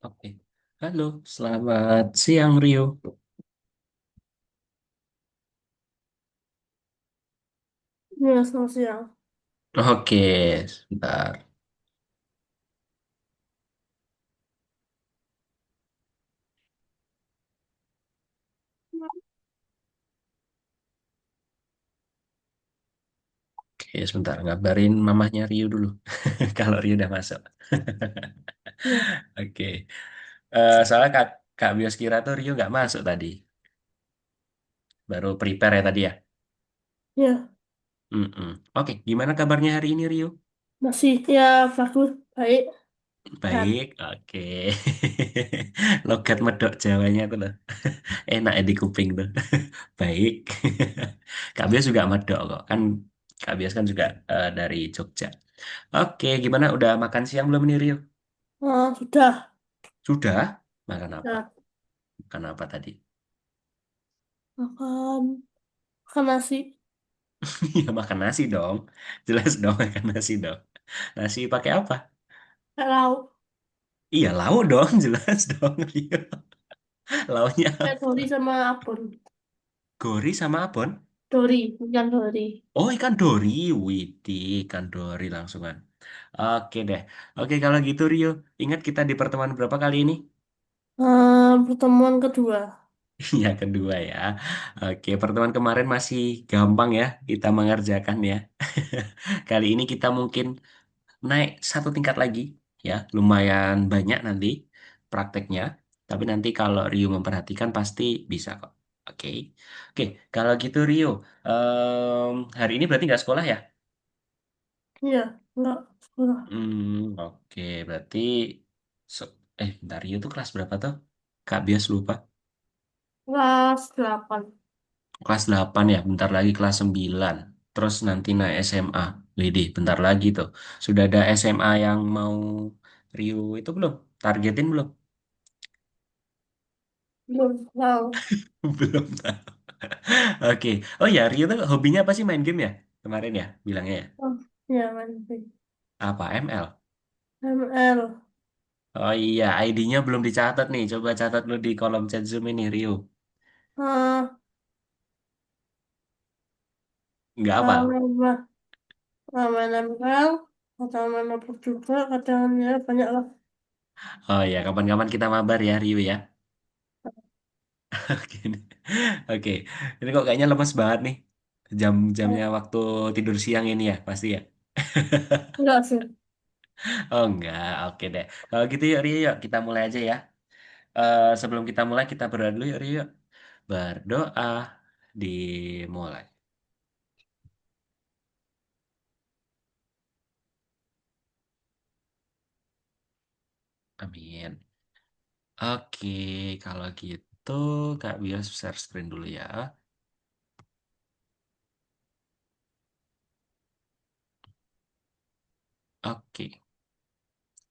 Oke. Halo, selamat siang Rio. Ya, selamat siang. Oke, sebentar. Oke, sebentar. Ngabarin mamahnya Rio dulu. Kalau Rio udah masuk. Ya, Oke. Soalnya Kak Bios kira tuh Rio nggak masuk tadi. Baru prepare ya tadi ya. ya, Mm-mm. Oke, gimana kabarnya hari ini Rio? masih ya bagus, baik, sehat. Baik, oke. Logat medok Jawanya tuh loh. Enak ya di kuping tuh. Baik. Kak Bios juga medok kok. Kan Kak Bios kan juga dari Jogja. Oke, gimana? Udah makan siang belum nih Rio? Sudah, Sudah? Makan apa? ya, Makan apa tadi? makan, makan nasi, Ya makan nasi dong. Jelas dong makan nasi dong. Nasi pakai apa? kayak lauk, Iya, lauk dong. Jelas dong Rio. Lauknya kayak dori apa? sama abon. Gori sama abon? Dori, bukan dori. Oh, ikan dori. Widih, ikan dori langsungan. Oke deh. Oke, kalau gitu Rio. Ingat kita di pertemuan berapa kali ini? Pertemuan kedua. Yang kedua ya. Oke, pertemuan kemarin masih gampang ya kita mengerjakan ya. Kali ini kita mungkin naik satu tingkat lagi ya, lumayan banyak nanti prakteknya. Tapi nanti kalau Rio memperhatikan pasti bisa kok. Oke, oke. Kalau gitu Rio, hari ini berarti nggak sekolah ya? Iya, enggak, sekolah. Oke. Berarti bentar Rio tuh kelas berapa tuh? Kak Bias lupa. Kelas 8. Kelas 8 ya, bentar lagi kelas 9. Terus nanti naik SMA. Widih, bentar lagi tuh. Sudah ada SMA yang mau Rio itu belum? Targetin belum? Belum tahu. Belum tahu. Oke. Oh ya, Rio tuh hobinya apa sih main game ya? Kemarin ya, bilangnya ya. Ya, main Apa, ML? ML. Oh iya, ID-nya belum dicatat nih. Coba catat lu di kolom chat Zoom ini, Rio. Ah, Nggak hafal? main main ML, atau main apa juga, kadang ya banyak lah. Oh iya, kapan-kapan kita mabar ya, Rio ya. Oke. Oke. Ini kok kayaknya lemes banget nih. Jam-jamnya waktu tidur siang ini ya, pasti ya. Enggak sih. Oh enggak, oke deh. Kalau gitu yuk Rio, yuk kita mulai aja ya. Sebelum kita mulai, kita berdoa dulu yuk Rio. Berdoa dimulai. Amin. Oke, kalau gitu Kak Bios share screen dulu ya. Oke.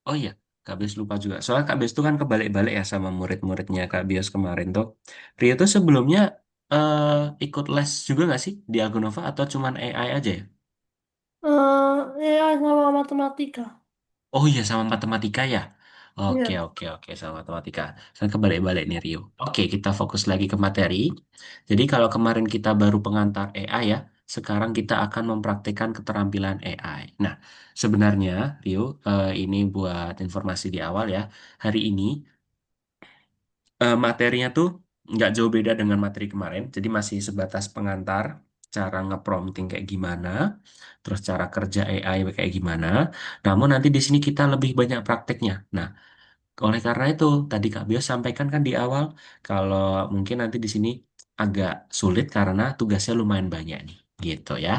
Oh iya, Kak Bios lupa juga. Soalnya Kak Bios tuh kan kebalik-balik ya sama murid-muridnya Kak Bios kemarin tuh. Rio tuh sebelumnya eh, ikut les juga nggak sih di Algonova atau cuman AI aja ya? Ya sama matematika. Oh iya sama matematika ya. Oke Iya. oke oke sama matematika. Saya kebalik-balik nih Rio. Oke kita fokus lagi ke materi. Jadi kalau kemarin kita baru pengantar AI ya, sekarang kita akan mempraktikkan keterampilan AI. Nah sebenarnya Rio ini buat informasi di awal ya. Hari ini materinya tuh nggak jauh beda dengan materi kemarin. Jadi masih sebatas pengantar cara nge-prompting kayak gimana, terus cara kerja AI kayak gimana. Namun nanti di sini kita lebih banyak prakteknya. Nah, oleh karena itu tadi Kak Bios sampaikan kan di awal kalau mungkin nanti di sini agak sulit karena tugasnya lumayan banyak nih, gitu ya.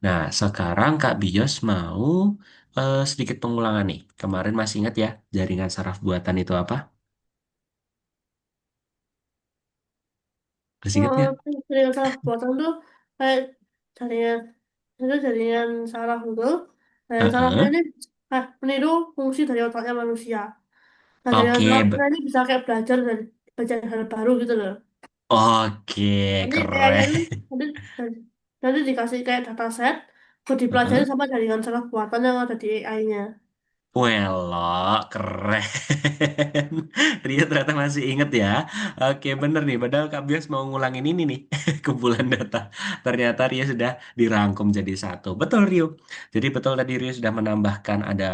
Nah, sekarang Kak Bios mau sedikit pengulangan nih. Kemarin masih ingat ya jaringan saraf buatan itu apa? Masih ingat nggak? Jaringan saraf buatan tuh kayak jaringan itu jaringan saraf itu. Jaringan sarafnya Heeh. ini meniru fungsi dari otaknya manusia. Nah, jaringan Oke, sarafnya ini bisa kayak belajar dan belajar hal baru gitu loh. oke, Nanti AI-nya keren. itu nanti, nanti dikasih kayak dataset buat dipelajari Heeh. sama jaringan saraf buatan yang ada di AI-nya. Welok, keren. Rio ternyata masih inget ya. Oke, bener nih. Padahal Kak Bias mau ngulangin ini nih, kumpulan data. Ternyata Rio sudah dirangkum jadi satu. Betul, Rio. Jadi betul tadi Rio sudah menambahkan ada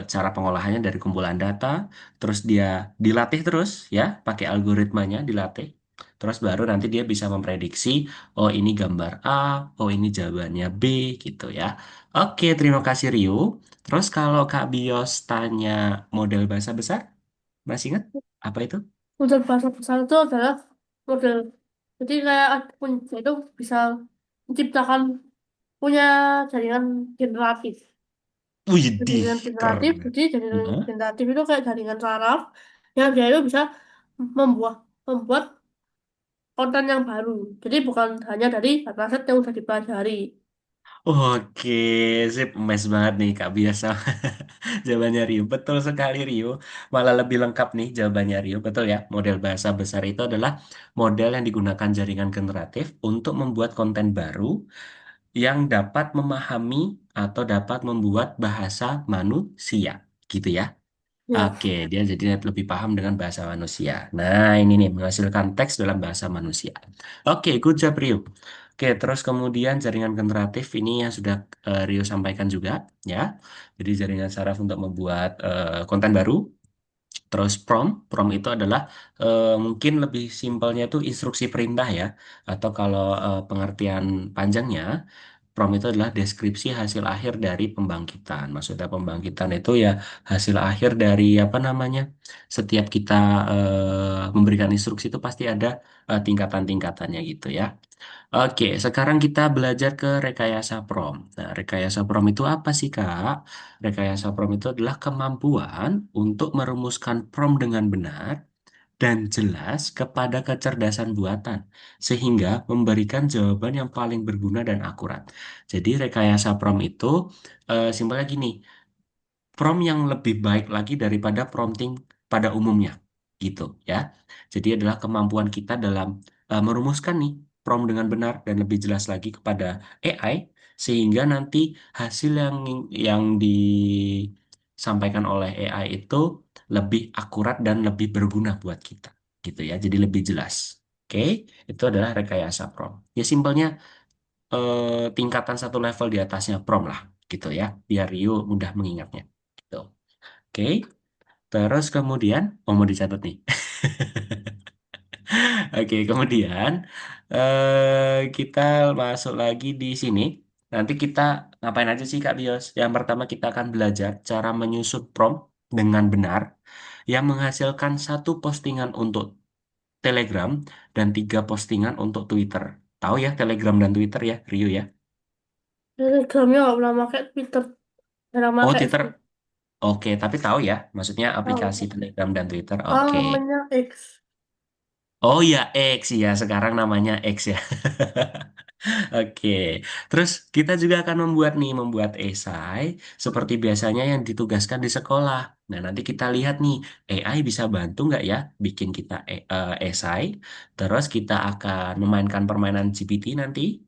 cara pengolahannya dari kumpulan data. Terus dia dilatih terus ya, pakai algoritmanya dilatih. Terus baru nanti dia bisa memprediksi, oh ini gambar A, oh ini jawabannya B gitu ya. Oke, terima kasih Rio. Terus kalau Kak Bios tanya model bahasa besar, masih ingat apa itu? Model bahasa besar itu adalah model, jadi kayak punya itu bisa menciptakan, punya jaringan generatif. Widih, Jaringan generatif, keren. jadi jaringan Hah? generatif itu kayak jaringan saraf yang dia itu bisa membuat membuat konten yang baru. Jadi bukan hanya dari dataset yang sudah dipelajari. Oke, sip, mes banget nih Kak Bios sama jawabannya Rio. Betul sekali Rio. Malah lebih lengkap nih jawabannya Rio. Betul ya, model bahasa besar itu adalah model yang digunakan jaringan generatif untuk membuat konten baru yang dapat memahami atau dapat membuat bahasa manusia. Gitu ya. Ya, Oke, dia jadi lebih paham dengan bahasa manusia. Nah, ini nih menghasilkan teks dalam bahasa manusia. Oke, good job Rio. Oke, terus kemudian jaringan generatif ini yang sudah Rio sampaikan juga, ya. Jadi jaringan saraf untuk membuat konten baru. Terus prompt itu adalah mungkin lebih simpelnya itu instruksi perintah ya, atau kalau pengertian panjangnya. Prompt itu adalah deskripsi hasil akhir dari pembangkitan. Maksudnya pembangkitan itu ya hasil akhir dari apa namanya? Setiap kita memberikan instruksi itu pasti ada tingkatan-tingkatannya gitu ya. Oke, sekarang kita belajar ke rekayasa prom. Nah, rekayasa prom itu apa sih, Kak? Rekayasa prom itu adalah kemampuan untuk merumuskan prom dengan benar dan jelas kepada kecerdasan buatan, sehingga memberikan jawaban yang paling berguna dan akurat. Jadi, rekayasa prom itu simpelnya gini, prompt yang lebih baik lagi daripada prompting pada umumnya gitu ya. Jadi adalah kemampuan kita dalam merumuskan nih prompt dengan benar dan lebih jelas lagi kepada AI sehingga nanti hasil yang disampaikan oleh AI itu lebih akurat dan lebih berguna buat kita gitu ya. Jadi lebih jelas. Oke, itu adalah rekayasa prompt. Ya simpelnya tingkatan satu level di atasnya prompt lah gitu ya, biar Rio mudah mengingatnya. Gitu. Oke, terus kemudian, oh mau dicatat nih. Oke, kemudian kita masuk lagi di sini. Nanti kita ngapain aja sih Kak Bios? Yang pertama kita akan belajar cara menyusun prompt dengan benar yang menghasilkan satu postingan untuk Telegram dan tiga postingan untuk Twitter. Tahu ya Telegram dan Twitter ya, Rio ya? Telegramnya nggak pernah pakai, Twitter jarang Oh, pakai Twitter. sih. Oke, tapi tahu ya, maksudnya aplikasi Tahu. Telegram dan Twitter. Oh, Oke. namanya X. Oh ya, X ya, sekarang namanya X ya. Oke, terus kita juga akan membuat esai seperti biasanya yang ditugaskan di sekolah. Nah, nanti kita lihat nih, AI bisa bantu nggak ya bikin kita esai. Terus kita akan memainkan permainan GPT nanti,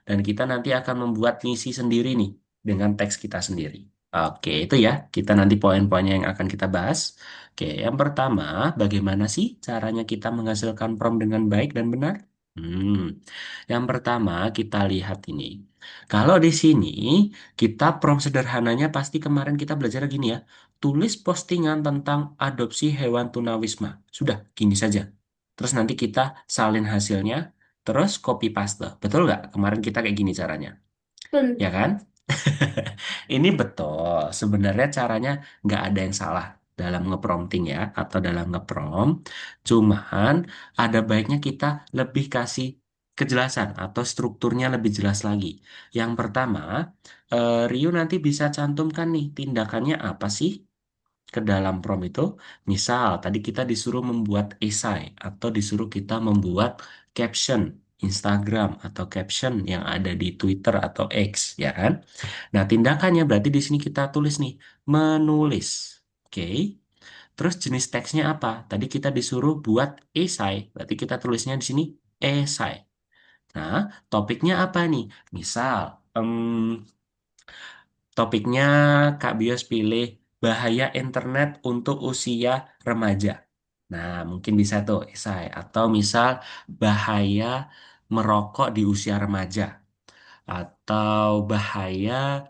dan kita nanti akan membuat misi sendiri nih dengan teks kita sendiri. Oke, itu ya, kita nanti poin-poinnya yang akan kita bahas. Oke, yang pertama, bagaimana sih caranya kita menghasilkan prompt dengan baik dan benar? Hmm. Yang pertama, kita lihat ini. Kalau di sini, kita prompt sederhananya pasti kemarin kita belajar gini ya. Tulis postingan tentang adopsi hewan tunawisma. Sudah, gini saja. Terus nanti kita salin hasilnya, terus copy paste. Betul nggak? Kemarin kita kayak gini caranya. Betul. Ya kan? Ini betul. Sebenarnya caranya nggak ada yang salah dalam ngeprompting ya, atau dalam ngeprompt. Cuman ada baiknya kita lebih kasih kejelasan atau strukturnya lebih jelas lagi. Yang pertama, Rio nanti bisa cantumkan nih tindakannya apa sih ke dalam prompt itu. Misal, tadi kita disuruh membuat esai atau disuruh kita membuat caption Instagram atau caption yang ada di Twitter atau X, ya kan? Nah, tindakannya berarti di sini kita tulis nih, menulis. Oke. Terus jenis teksnya apa? Tadi kita disuruh buat esai, berarti kita tulisnya di sini esai. Nah, topiknya apa nih? Misal, topiknya Kak Bios pilih. bahaya internet untuk usia remaja. Nah, mungkin bisa tuh esai. Atau misal bahaya merokok di usia remaja atau bahaya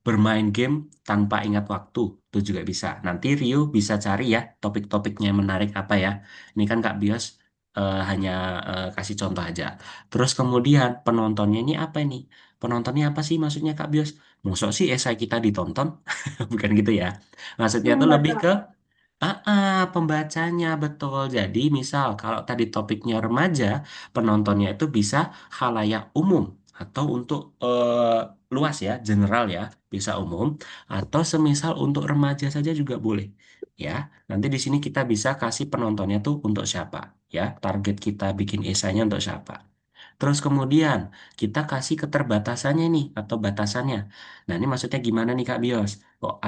bermain game tanpa ingat waktu itu juga bisa. Nanti Rio bisa cari ya topik-topiknya yang menarik apa ya. Ini kan Kak Bios hanya kasih contoh aja. Terus kemudian penontonnya ini apa ini? Penontonnya apa sih maksudnya Kak Bios? Maksud sih esai kita ditonton? Bukan gitu ya. Maksudnya tuh lebih ke Membaca. pembacanya betul. Jadi misal kalau tadi topiknya remaja, penontonnya itu bisa khalayak umum atau untuk luas ya, general ya, bisa umum atau semisal untuk remaja saja juga boleh. Ya, nanti di sini kita bisa kasih penontonnya tuh untuk siapa, ya. Target kita bikin esainya untuk siapa. Terus kemudian kita kasih keterbatasannya nih atau batasannya. Nah, ini maksudnya gimana nih Kak Bios? Kok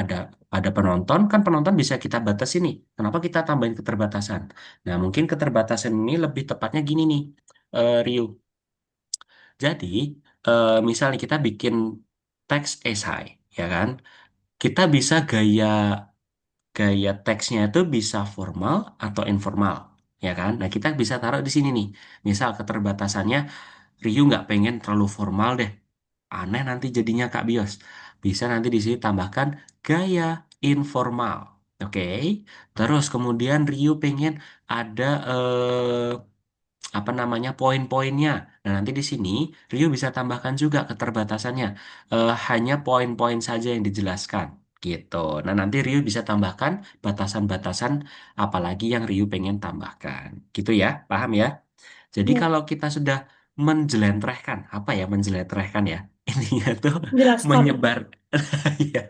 ada penonton, kan penonton bisa kita batasi nih. Kenapa kita tambahin keterbatasan? Nah, mungkin keterbatasan ini lebih tepatnya gini nih, Rio. Jadi, misalnya kita bikin teks esai, ya kan? Kita bisa gaya teksnya itu bisa formal atau informal, ya kan? Nah, kita bisa taruh di sini nih. Misal keterbatasannya Ryu nggak pengen terlalu formal deh. Aneh nanti jadinya Kak Bios. Bisa nanti di sini tambahkan gaya informal. Oke. Terus kemudian Ryu pengen ada apa namanya poin-poinnya. Nah, nanti di sini Rio bisa tambahkan juga keterbatasannya. Hanya poin-poin saja yang dijelaskan gitu. Nah, nanti Rio bisa tambahkan batasan-batasan apalagi yang Rio pengen tambahkan. Gitu ya, paham ya? Jadi Ya, kalau kita sudah menjelentrehkan, apa ya menjelentrehkan ya? Intinya tuh menjelaskan. menyebar. Ya,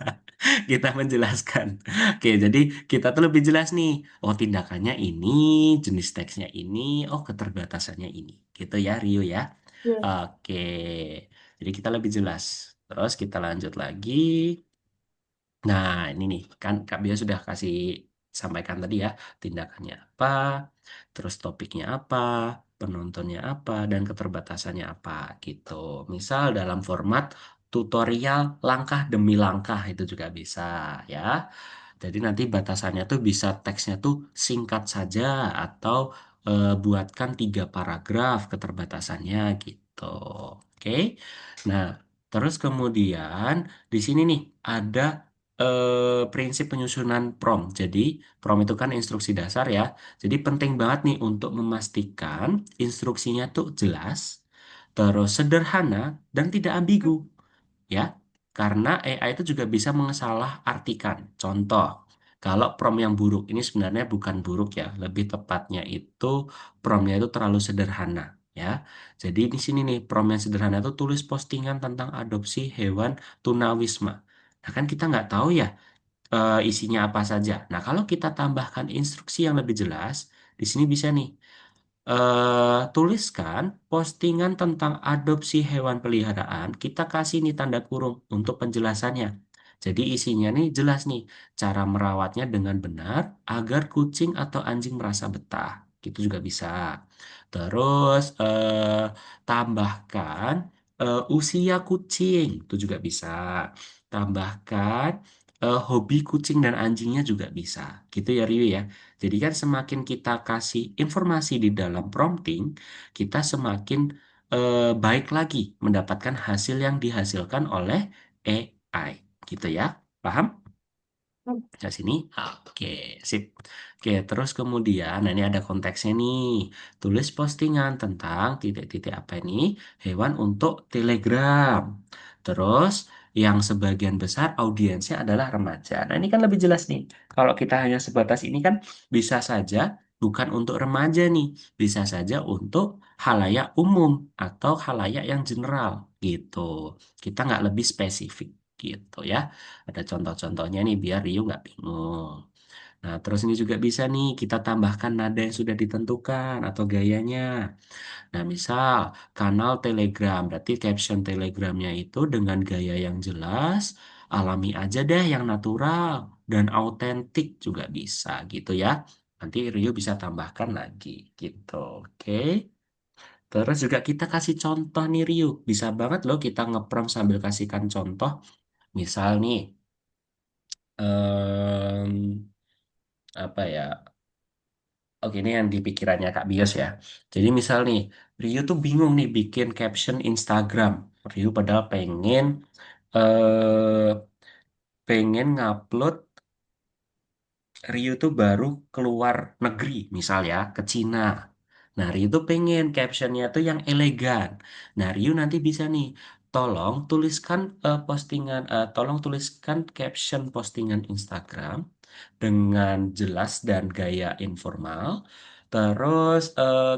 kita menjelaskan. Oke, jadi kita tuh lebih jelas nih. Oh, tindakannya ini, jenis teksnya ini, oh keterbatasannya ini. Gitu ya, Rio ya. Ya. Oke. Jadi kita lebih jelas. Terus kita lanjut lagi. Nah, ini nih, kan Kak Bia sudah kasih sampaikan tadi ya, tindakannya apa, terus topiknya apa, penontonnya apa, dan keterbatasannya apa, gitu. Misal dalam format tutorial langkah demi langkah itu juga bisa, ya. Jadi nanti batasannya tuh bisa teksnya tuh singkat saja atau buatkan 3 paragraf keterbatasannya gitu. Oke. Nah, terus kemudian di sini nih ada prinsip penyusunan prompt. Jadi prompt itu kan instruksi dasar ya. Jadi penting banget nih untuk memastikan instruksinya tuh jelas, terus sederhana dan tidak ambigu ya. Karena AI itu juga bisa mengesalahartikan. Contoh, kalau prompt yang buruk ini sebenarnya bukan buruk ya, lebih tepatnya itu promptnya itu terlalu sederhana ya. Jadi di sini nih prompt yang sederhana itu tulis postingan tentang adopsi hewan tunawisma. Nah kan kita nggak tahu ya isinya apa saja. Nah kalau kita tambahkan instruksi yang lebih jelas, di sini bisa nih tuliskan postingan tentang adopsi hewan peliharaan, kita kasih nih tanda kurung untuk penjelasannya. Jadi isinya nih jelas nih, cara merawatnya dengan benar agar kucing atau anjing merasa betah. Gitu juga bisa. Terus tambahkan usia kucing, itu juga bisa. Tambahkan hobi kucing dan anjingnya juga bisa. Gitu ya Rio ya. Jadi kan semakin kita kasih informasi di dalam prompting, kita semakin baik lagi mendapatkan hasil yang dihasilkan oleh AI. Gitu ya. Paham? Ke sini. Oke, sip. Oke, terus kemudian, nah ini ada konteksnya nih. Tulis postingan tentang titik-titik apa ini? Hewan untuk Telegram. Terus, yang sebagian besar audiensnya adalah remaja. Nah, ini kan lebih jelas nih. Kalau kita hanya sebatas ini kan bisa saja bukan untuk remaja nih. Bisa saja untuk halayak umum atau halayak yang general gitu. Kita nggak lebih spesifik gitu ya. Ada contoh-contohnya nih biar Rio nggak bingung. Nah, terus ini juga bisa nih kita tambahkan nada yang sudah ditentukan atau gayanya. Nah, misal kanal Telegram, berarti caption Telegramnya itu dengan gaya yang jelas, alami aja deh yang natural dan autentik juga bisa gitu ya. Nanti Rio bisa tambahkan lagi gitu. Oke. Terus juga kita kasih contoh nih Rio. Bisa banget loh kita ngeprompt sambil kasihkan contoh. Misal nih. apa ya? Oke, ini yang di pikirannya Kak Bios ya. Jadi misal nih, Rio tuh bingung nih bikin caption Instagram. Rio padahal eh pengen ngupload Rio tuh baru keluar negeri, misal ya, ke Cina. Nah, Rio tuh pengen captionnya tuh yang elegan. Nah, Rio nanti bisa nih, tolong tuliskan caption postingan Instagram dengan jelas dan gaya informal. Terus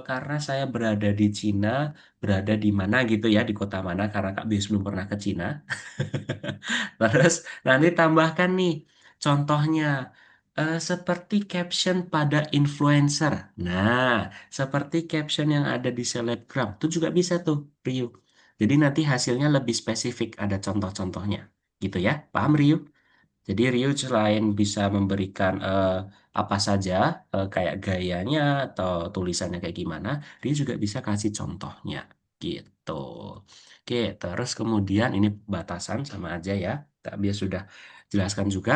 karena saya berada di Cina, berada di mana gitu ya, di kota mana karena Kak Bis belum pernah ke Cina. Terus nanti tambahkan nih contohnya seperti caption pada influencer. Nah, seperti caption yang ada di selebgram itu juga bisa tuh, Rio. Jadi nanti hasilnya lebih spesifik, ada contoh-contohnya. Gitu ya, paham Rio? Jadi Rio selain bisa memberikan apa saja kayak gayanya atau tulisannya kayak gimana, Rio juga bisa kasih contohnya gitu. Oke, terus kemudian ini batasan sama aja ya. Tak biar sudah jelaskan juga.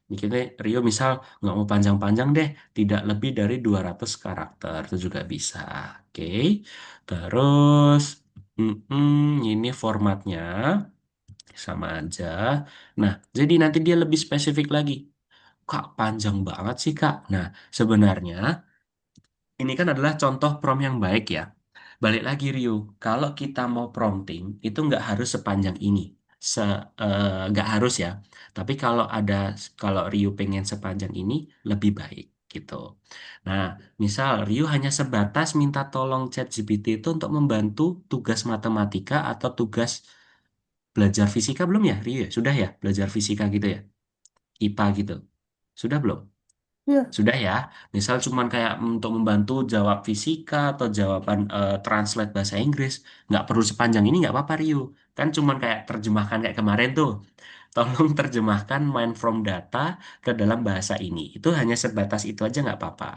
Mikirnya Rio misal nggak mau panjang-panjang deh, tidak lebih dari 200 karakter itu juga bisa. Oke, terus ini formatnya sama aja. Nah, jadi nanti dia lebih spesifik lagi. Kak, panjang banget sih, Kak. Nah, sebenarnya ini kan adalah contoh prompt yang baik ya. Balik lagi, Rio. Kalau kita mau prompting, itu nggak harus sepanjang ini. Se, nggak harus ya. Tapi kalau Rio pengen sepanjang ini, lebih baik gitu. Nah, misal Rio hanya sebatas minta tolong ChatGPT itu untuk membantu tugas matematika atau tugas belajar fisika belum ya, Rio? Ya? Sudah ya, belajar fisika gitu ya? IPA gitu. Sudah belum? Iya. Sudah ya. Misal cuman kayak untuk membantu jawab fisika atau jawaban translate bahasa Inggris. Nggak perlu sepanjang ini nggak apa-apa, Rio. Kan cuman kayak terjemahkan kayak kemarin tuh. Tolong terjemahkan mind from data ke dalam bahasa ini. Itu hanya sebatas itu aja nggak apa-apa.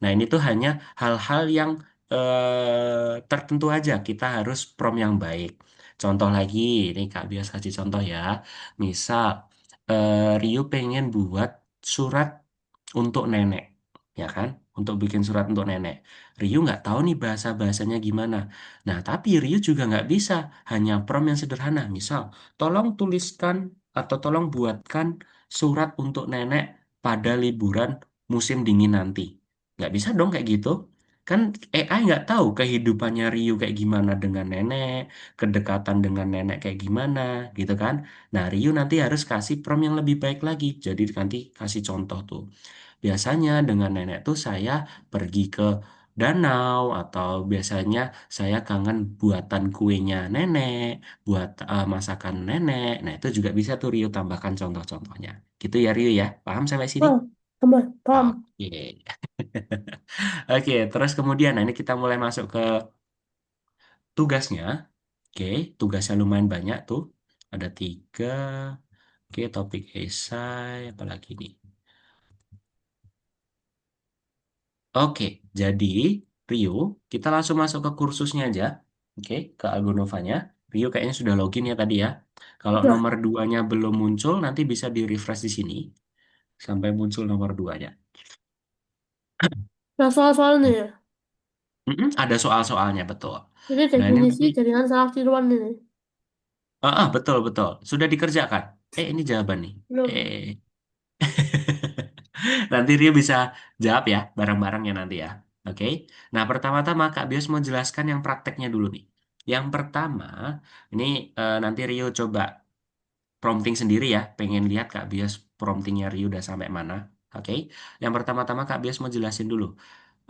Nah, ini tuh hanya hal-hal yang tertentu aja. Kita harus prompt yang baik. Contoh lagi, ini Kak Bias kasih contoh ya. Misal, Rio pengen buat surat untuk nenek, ya kan? Untuk bikin surat untuk nenek. Rio nggak tahu nih bahasa-bahasanya gimana. Nah, tapi Rio juga nggak bisa hanya prompt yang sederhana. Misal, tolong tuliskan atau tolong buatkan surat untuk nenek pada liburan musim dingin nanti. Nggak bisa dong kayak gitu. Kan AI nggak tahu kehidupannya Rio kayak gimana dengan nenek, kedekatan dengan nenek kayak gimana, gitu kan. Nah, Rio nanti harus kasih prompt yang lebih baik lagi. Jadi nanti kasih contoh tuh. Biasanya dengan nenek tuh saya pergi ke danau atau biasanya saya kangen buatan kuenya nenek, buat masakan nenek. Nah, itu juga bisa tuh Rio tambahkan contoh-contohnya. Gitu ya Rio ya. Paham sampai sini? Oh, teman, paham. Oke. Oke, terus kemudian nah ini kita mulai masuk ke tugasnya. Oke, tugasnya lumayan banyak tuh. Ada 3. Oke, topik esai, apalagi nih? Oke, jadi Rio, kita langsung masuk ke kursusnya aja. Oke, ke Algonovanya. Rio kayaknya sudah login ya tadi ya. Kalau Udah, nomor 2-nya belum muncul, nanti bisa di-refresh di sini sampai muncul nomor 2-nya. udah soal-soal nih ya. Ada soal-soalnya betul. Jadi Nah, ini definisi nanti, jaringan salah tiruan ini. betul betul. Sudah dikerjakan. Ini jawaban nih. Belum. Eh, nanti Rio bisa jawab ya, bareng-bareng ya nanti ya. Oke. Nah, pertama-tama Kak Bios mau jelaskan yang prakteknya dulu nih. Yang pertama, ini nanti Rio coba prompting sendiri ya. Pengen lihat Kak Bios promptingnya Rio udah sampai mana. Oke. Yang pertama-tama Kak Bios mau jelasin dulu.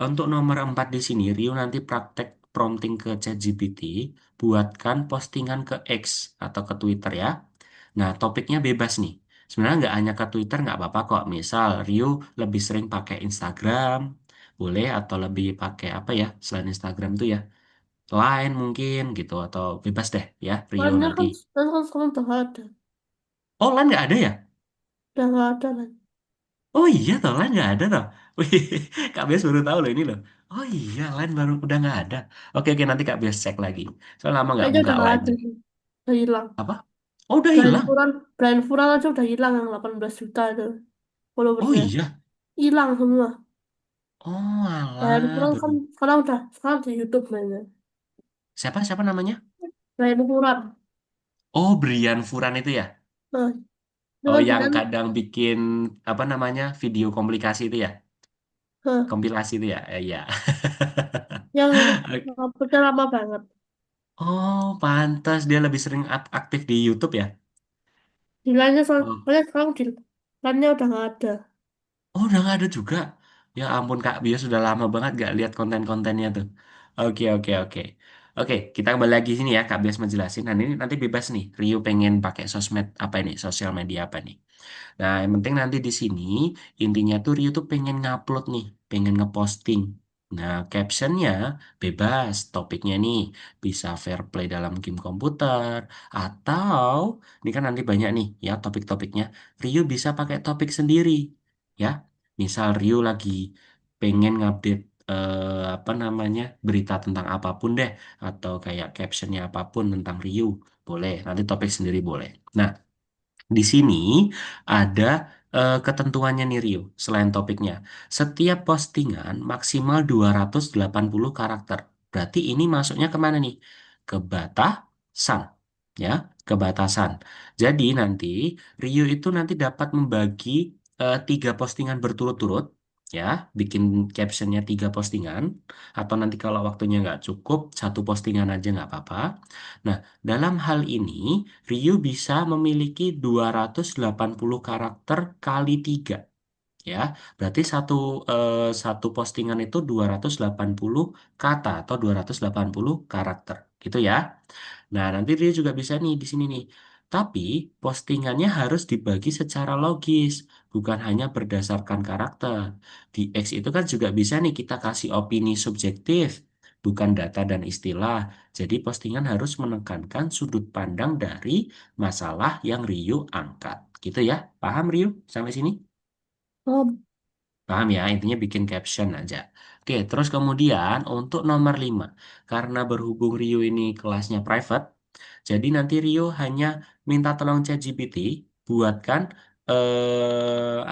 Untuk nomor 4 di sini, Rio nanti praktek prompting ke ChatGPT, buatkan postingan ke X atau ke Twitter ya. Nah, topiknya bebas nih. Sebenarnya nggak hanya ke Twitter, nggak apa-apa kok. Misal, Rio lebih sering pakai Instagram, boleh, atau lebih pakai apa ya, selain Instagram tuh ya, Line mungkin gitu, atau bebas deh ya, Rio Soalnya nanti. kan sekarang udah nggak ada. Oh, Line nggak ada ya? Udah nggak ada kan. Oh iya, toh Line nggak ada toh. Wih, Kak Bias baru tahu loh ini loh. Oh iya, Line baru udah nggak ada. Oke, oke, nanti Kak Bias cek lagi. Soalnya lama nggak Kayaknya buka udah nggak Line ada lagi. sih. Udah hilang. Apa? Oh, udah Brian hilang. Furan, Brian Furan aja udah hilang yang 18 juta itu Oh followersnya. iya. hilang semua. Oh, Ryan alah, Puran kan sekarang di YouTube mainnya. Siapa siapa namanya? Ryan Puran. Oh, Brian Furan itu ya? Nah, itu Oh, kan dia yang kan kadang bikin apa namanya video komplikasi itu ya? eh, Kompilasi itu ya? Iya. yang uploadnya lama banget. Oh, pantas dia lebih sering aktif di YouTube ya? Di lainnya Oh, soalnya sekarang di lainnya udah nggak ada. oh, udah nggak ada juga. Ya ampun Kak Bio sudah lama banget gak lihat konten-kontennya tuh. Oke, oke, oke. Oke, kita kembali lagi sini ya Kak Bias menjelasin. Nah, ini nanti bebas nih. Rio pengen pakai sosmed apa ini? Sosial media apa nih? Nah, yang penting nanti di sini intinya tuh Rio tuh pengen ngupload nih, pengen ngeposting. Nah, captionnya bebas, topiknya nih bisa fair play dalam game komputer atau ini kan nanti banyak nih ya topik-topiknya. Rio bisa pakai topik sendiri ya. Misal Rio lagi pengen ngupdate apa namanya berita tentang apapun deh atau kayak captionnya apapun tentang Rio boleh. Nanti topik sendiri boleh. Nah. Di sini ada ketentuannya nih Rio, selain topiknya. Setiap postingan maksimal 280 karakter. Berarti ini masuknya kemana nih? Ke batasan. Ya, ke batasan. Jadi nanti Rio itu nanti dapat membagi tiga postingan berturut-turut. Ya, bikin captionnya tiga postingan. Atau nanti kalau waktunya nggak cukup, satu postingan aja nggak apa-apa. Nah, dalam hal ini Ryu bisa memiliki 280 karakter kali 3 ya. Berarti satu postingan itu 280 kata atau 280 karakter gitu ya. Nah, nanti dia juga bisa nih di sini nih. Tapi postingannya harus dibagi secara logis, bukan hanya berdasarkan karakter. Di X itu kan juga bisa nih kita kasih opini subjektif, bukan data dan istilah. Jadi postingan harus menekankan sudut pandang dari masalah yang Ryu angkat. Gitu ya. Paham Ryu sampai sini? Oh, Paham ya, intinya bikin caption aja. Oke, terus kemudian untuk nomor 5 karena berhubung Rio ini kelasnya private, jadi nanti Rio hanya minta tolong ChatGPT buatkan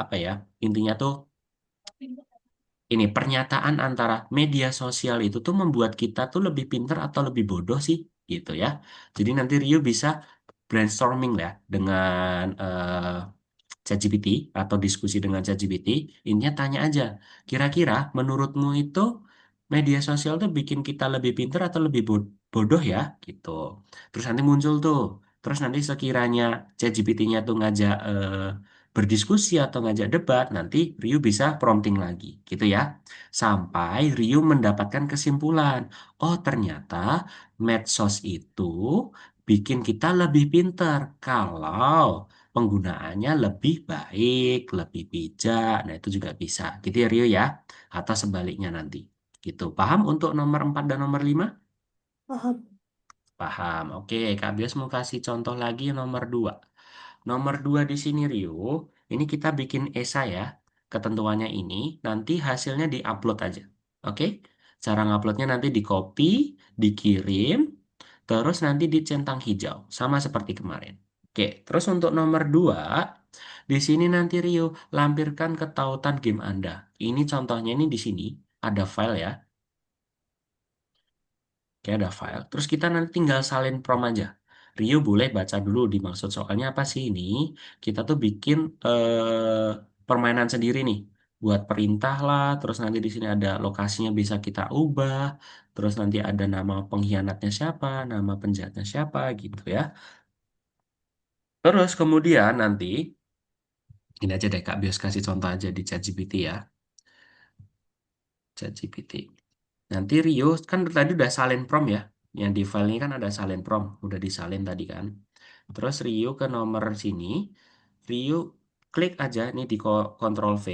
apa ya, intinya tuh ini pernyataan antara media sosial itu tuh membuat kita tuh lebih pinter atau lebih bodoh sih, gitu ya. Jadi nanti Rio bisa brainstorming lah dengan ChatGPT atau diskusi dengan ChatGPT, intinya tanya aja, kira-kira menurutmu itu media sosial tuh bikin kita lebih pintar atau lebih bodoh ya? Gitu. Terus nanti muncul tuh, terus nanti sekiranya ChatGPT-nya tuh ngajak berdiskusi atau ngajak debat, nanti Ryu bisa prompting lagi, gitu ya. Sampai Ryu mendapatkan kesimpulan, oh ternyata medsos itu bikin kita lebih pintar kalau penggunaannya lebih baik, lebih bijak. Nah, itu juga bisa. Gitu ya, Rio ya. Atau sebaliknya nanti. Gitu. Paham untuk nomor 4 dan nomor 5? paham. Paham. Oke, Kak Bias mau kasih contoh lagi nomor 2. Nomor 2 di sini, Rio. Ini kita bikin esai ya. Ketentuannya ini, nanti hasilnya diupload aja. Oke? Cara nguploadnya nanti di copy, dikirim, terus nanti dicentang hijau. Sama seperti kemarin. Oke, terus untuk nomor 2, di sini nanti Rio lampirkan ketautan game Anda. Ini contohnya ini di sini ada file ya. Oke, ada file. Terus kita nanti tinggal salin prompt aja. Rio boleh baca dulu dimaksud soalnya apa sih ini? Kita tuh bikin permainan sendiri nih. Buat perintah lah, terus nanti di sini ada lokasinya bisa kita ubah, terus nanti ada nama pengkhianatnya siapa, nama penjahatnya siapa gitu ya. Terus kemudian nanti ini aja deh Kak, bios kasih contoh aja di ChatGPT ya. ChatGPT. Nanti Rio kan tadi udah salin prompt ya. Yang di file ini kan ada salin prompt, udah disalin tadi kan. Terus Rio ke nomor sini, Rio klik aja nih di Ctrl V.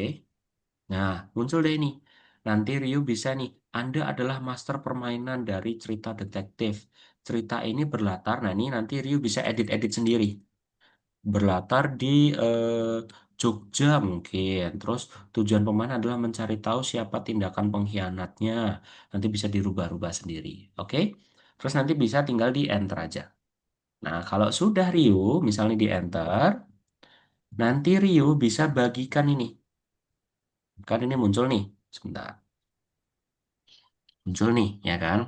Nah, muncul deh ini. Nanti Rio bisa nih, Anda adalah master permainan dari cerita detektif. Cerita ini berlatar, nah ini nanti Rio bisa edit-edit sendiri berlatar di Jogja mungkin. Terus tujuan pemain adalah mencari tahu siapa tindakan pengkhianatnya. Nanti bisa dirubah-rubah sendiri. Oke? Terus nanti bisa tinggal di enter aja. Nah, kalau sudah Rio, misalnya di enter, nanti Rio bisa bagikan ini. Kan ini muncul nih, sebentar. Muncul nih, ya kan?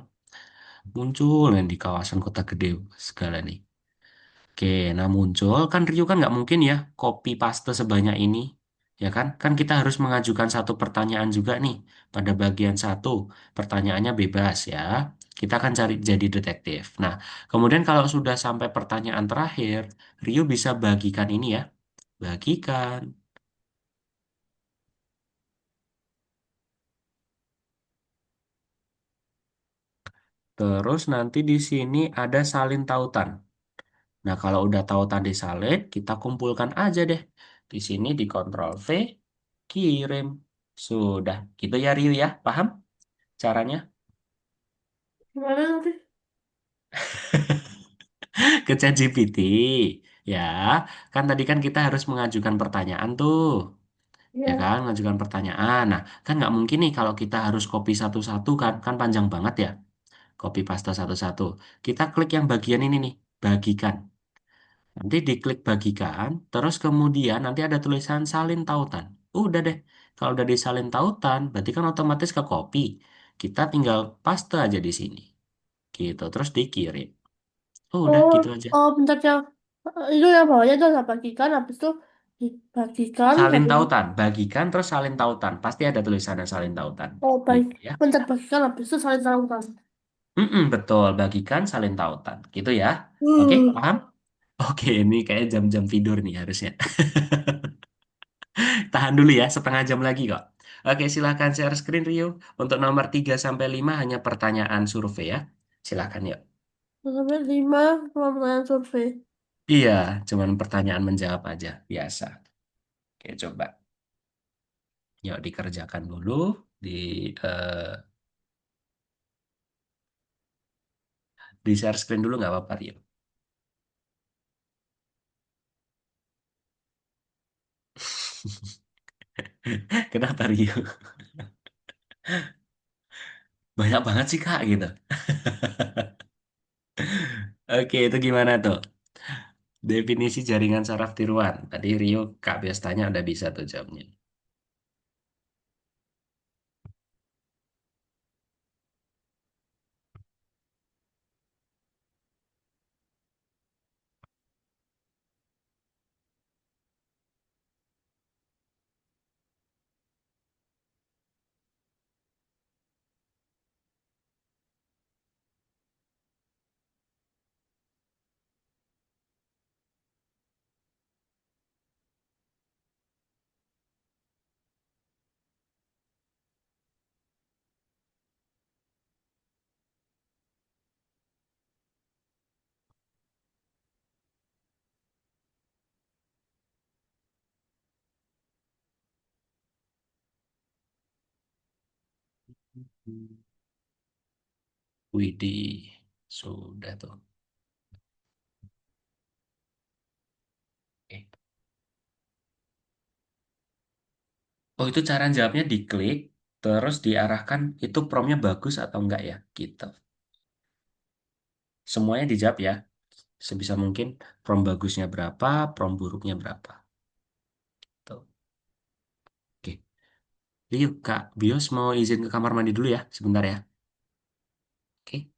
Muncul nih di kawasan kota gede segala nih. Oke, nah muncul kan Rio kan nggak mungkin ya copy paste sebanyak ini, ya kan? Kan kita harus mengajukan satu pertanyaan juga nih pada bagian satu. Pertanyaannya bebas ya. Kita akan cari jadi detektif. Nah, kemudian kalau sudah sampai pertanyaan terakhir, Rio bisa bagikan ini ya, bagikan. Terus nanti di sini ada salin tautan. Nah, kalau udah tautan disalin, kita kumpulkan aja deh. Di sini di Ctrl V, kirim. Sudah. Gitu ya, Ryu ya. Paham caranya? Gimana nanti? Ke ChatGPT. Ya, kan tadi kan kita harus mengajukan pertanyaan tuh. Ya Ya. kan, mengajukan pertanyaan. Nah, kan nggak mungkin nih kalau kita harus copy satu-satu kan. Kan panjang banget ya. Copy paste satu-satu. Kita klik yang bagian ini nih. Bagikan. Nanti diklik bagikan, terus kemudian nanti ada tulisan salin tautan. Udah deh, kalau udah disalin tautan, berarti kan otomatis ke copy. Kita tinggal paste aja di sini. Gitu, terus dikirim. Udah Oh, gitu aja. oh, bentarnya. Itu yang bawahnya itu saya bagikan, habis itu dibagikan, Salin habis tautan, bagikan terus salin tautan. Pasti ada tulisannya salin tautan. oh baik, Gitu ya. bentar bagikan, habis itu saling salurkan. Betul, bagikan salin tautan. Gitu ya. Oke, Hmm. paham? Oke, ini kayak jam-jam tidur nih harusnya. Tahan dulu ya, setengah jam lagi kok. Oke, silahkan share screen Rio. Untuk nomor 3 sampai 5 hanya pertanyaan survei ya. Silahkan yuk. Sampai 5 pertanyaan survei. Iya, cuman pertanyaan menjawab aja, biasa. Oke, coba. Yuk dikerjakan dulu. Di, eh, di share screen dulu nggak apa-apa Rio. Kenapa Rio? Banyak banget sih Kak gitu. Oke, itu gimana tuh? Definisi jaringan saraf tiruan. Tadi Rio Kak Bias tanya udah bisa tuh jawabnya. Widih, sudah tuh. Oke. Oh, itu cara jawabnya diklik, terus diarahkan itu promptnya bagus atau enggak ya, gitu. Semuanya dijawab ya, sebisa mungkin prompt bagusnya berapa, prompt buruknya berapa. Tuh. Oke, yuk Kak Bios mau izin ke kamar mandi dulu ya, sebentar ya. Oke.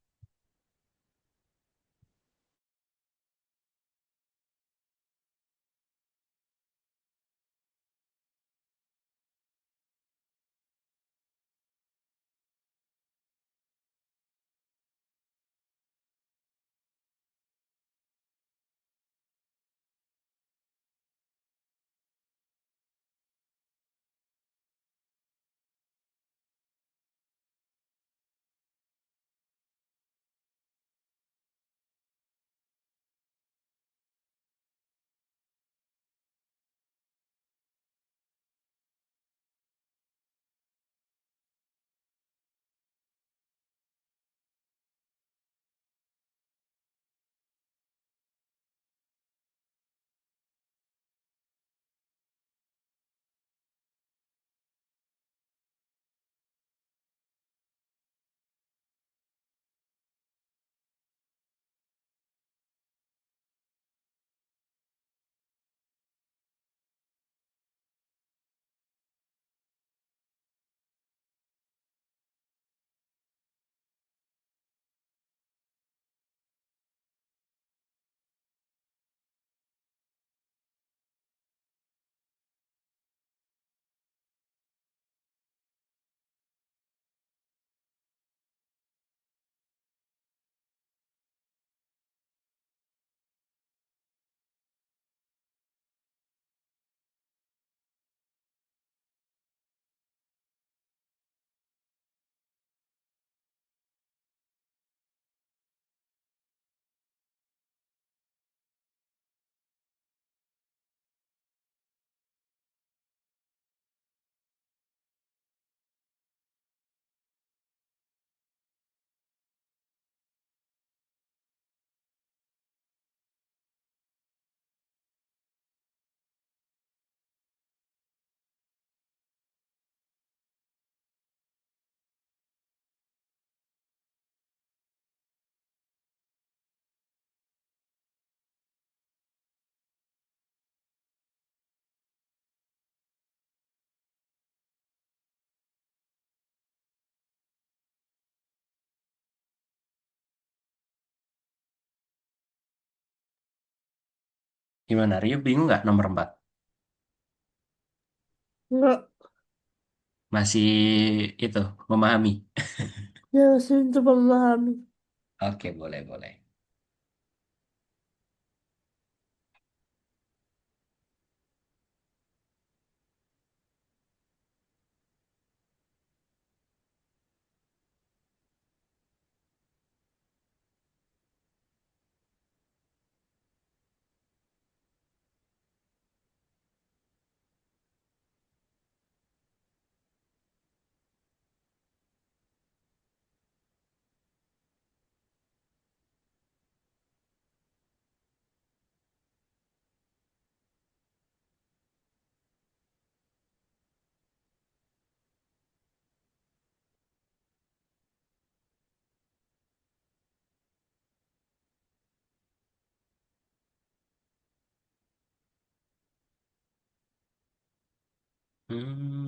Gimana, Rio bingung nggak nomor 4? Enggak, Masih itu, memahami. ya sih coba memahami. Oke, boleh, boleh.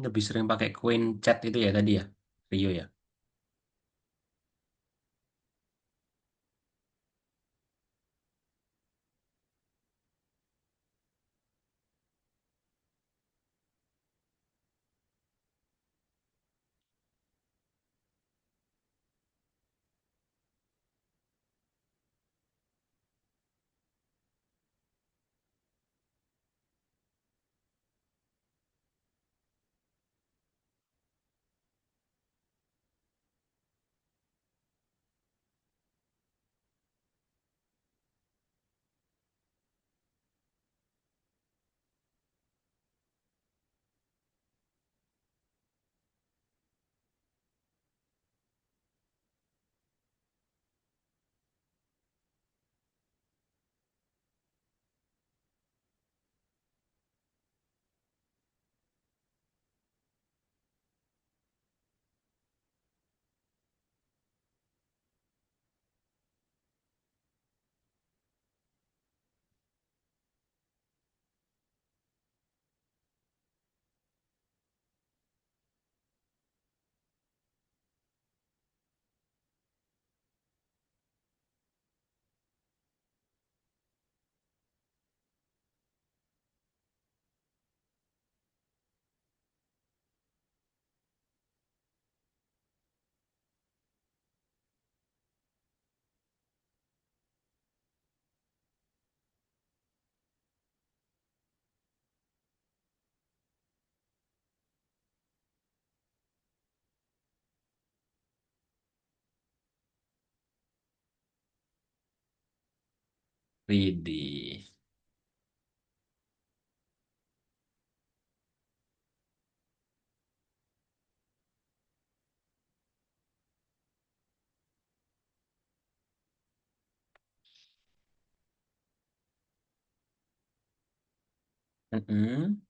Lebih sering pakai Queen Chat itu ya tadi ya, Rio ya. Widih. Mm-mm.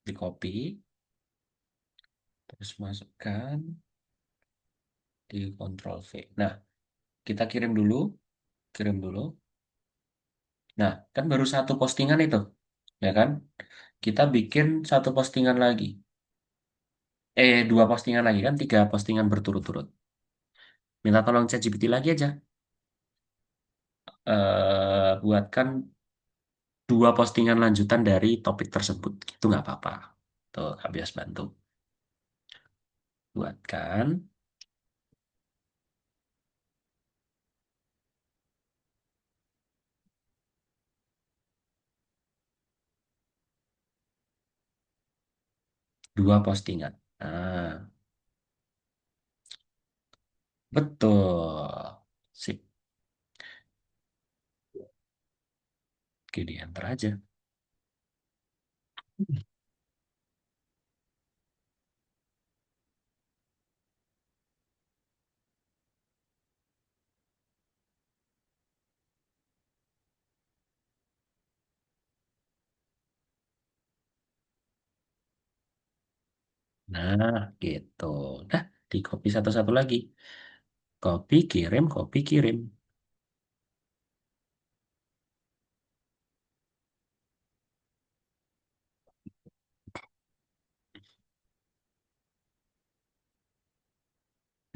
Di copy, terus masukkan di Ctrl V. Nah, kita kirim dulu, kirim dulu. Nah, kan baru satu postingan itu, ya kan? Kita bikin satu postingan lagi. Dua postingan lagi kan, tiga postingan berturut-turut. Minta tolong ChatGPT lagi aja. Buatkan dua postingan lanjutan dari topik tersebut. Itu nggak apa-apa. Tuh, Kak Bias bantu. Buatkan dua postingan. Nah, betul. Sip. Oke, di enter aja. Nah, gitu. Nah, di copy satu-satu lagi. Copy, kirim, copy, kirim.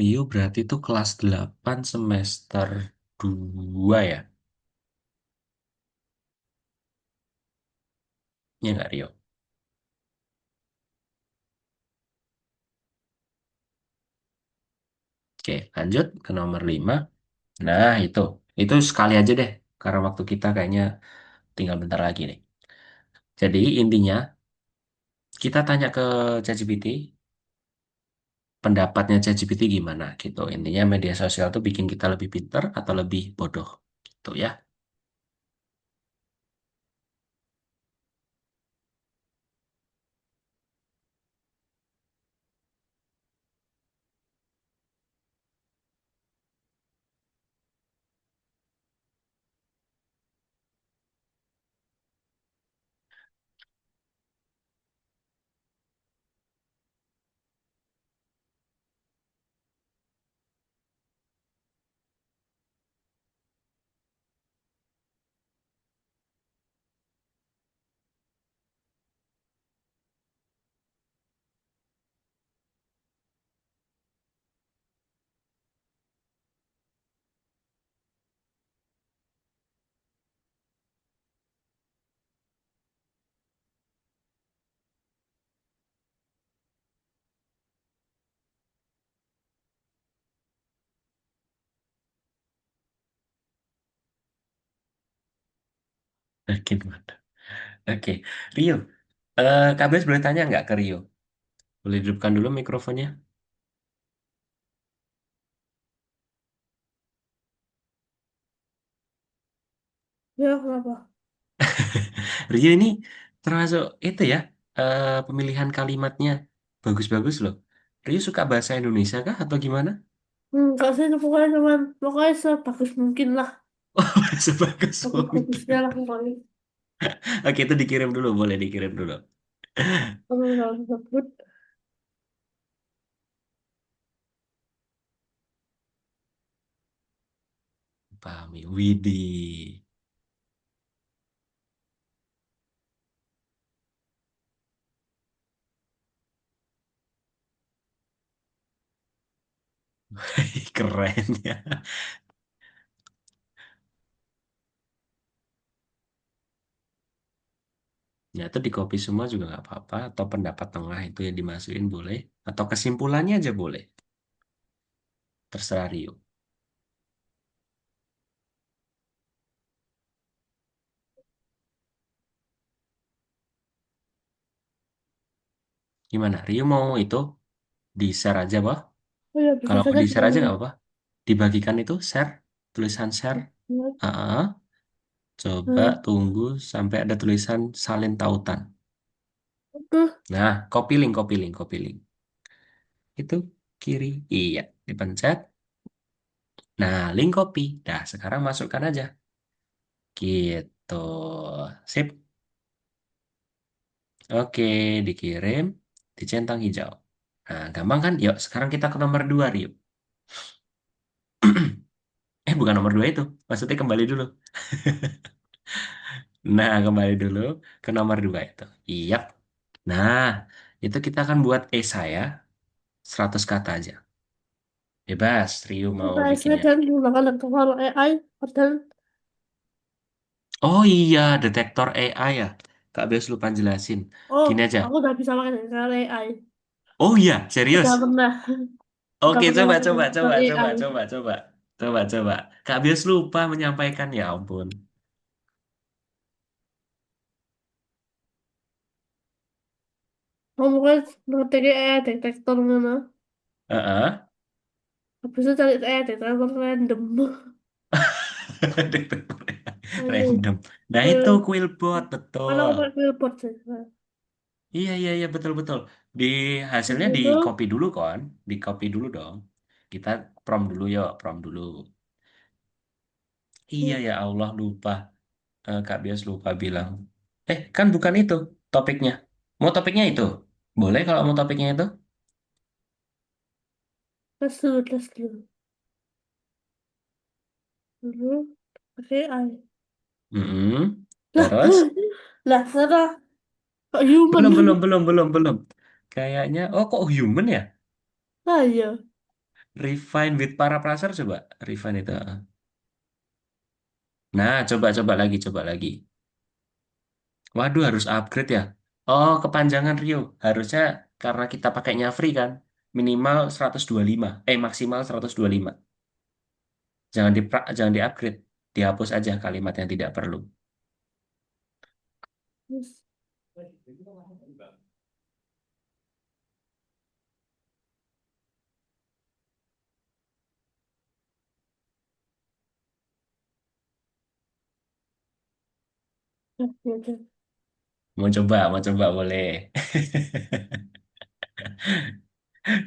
Rio berarti itu kelas 8 semester 2 ya? Ya nggak, Rio? Oke, lanjut ke nomor 5. Nah, itu sekali aja deh, karena waktu kita kayaknya tinggal bentar lagi nih. Jadi intinya kita tanya ke ChatGPT, pendapatnya ChatGPT gimana gitu. Intinya media sosial tuh bikin kita lebih pinter atau lebih bodoh gitu ya. Gimana? Oke, Rio. KBS boleh tanya nggak ke Rio? Boleh hidupkan dulu mikrofonnya. Ya, kenapa? Rio ini termasuk itu ya, pemilihan kalimatnya bagus-bagus loh. Rio suka bahasa Indonesia kah atau gimana? Enggak sih, pokoknya sebagus mungkin lah. Sebagus Bagus-bagusnya mungkin. lah pokoknya. Oke, itu dikirim dulu, boleh dikirim dulu. Kalau nggak disebut, Pahami, Widih. Keren ya. Ya, itu di copy semua juga nggak apa-apa. Atau pendapat tengah itu yang dimasukin boleh. Atau kesimpulannya aja boleh. Terserah Rio. Gimana? Rio mau itu di-share aja, Bah? oh ya bisa Kalau mau saja di-share aja ditanyain. nggak apa-apa. Dibagikan itu share, tulisan share. Ah, coba Nah, tunggu sampai ada tulisan salin tautan. itu Nah, copy link, copy link, copy link. Itu kiri. Iya, dipencet. Nah, link copy. Nah, sekarang masukkan aja. Gitu. Sip. Oke, dikirim. Dicentang hijau. Nah, gampang kan? Yuk, sekarang kita ke nomor 2, Rio. Bukan nomor 2 itu. Maksudnya kembali dulu. Nah, kembali dulu ke nomor 2 itu. Iya. Nah, itu kita akan buat esai ya. 100 kata aja. Bebas, Rio mau saya bikinnya. dan menggunakan kalau AI, padahal Oh iya, detektor AI ya. Kak Bias lupa jelasin. oh, Gini aja. aku udah bisa pakai dengan AI. Oh iya, Udah serius. pernah, udah Oke, pernah coba, pakai coba, dengan coba, coba, AI. coba, coba. Coba, coba. Kak Bias lupa menyampaikan, ya ampun. Kamu kan ngetik AI detektor mana? Heeh. Habis itu cari AI detektor random. Detektor Ayo, random. Nah, itu ayo. Quillbot, Mana betul. aku pakai billboard sih? Iya, iya, iya, betul, betul. Di hasilnya Habis di itu, copy dulu kan? Di copy dulu dong. Kita prompt dulu yuk, prompt dulu. Iya ya Allah, lupa. Kak Bias lupa bilang. Kan bukan itu topiknya. Mau topiknya itu? Boleh kalau mau topiknya itu? tes dulu. Dulu, pakai AI. Mm-mm. Lah, Terus? lah, salah. Kok human? Belum, belum, belum, belum, belum. Kayaknya, oh kok human ya? Ah, iya. Refine with paraphraser coba. Refine itu. Nah, coba, coba lagi, coba lagi. Waduh, harus upgrade ya. Oh, kepanjangan Rio. Harusnya karena kita pakainya free kan, minimal 125. Maksimal 125. Jangan di-upgrade. Dihapus aja kalimat yang tidak perlu. Yes. Oke, oke. Mau coba boleh.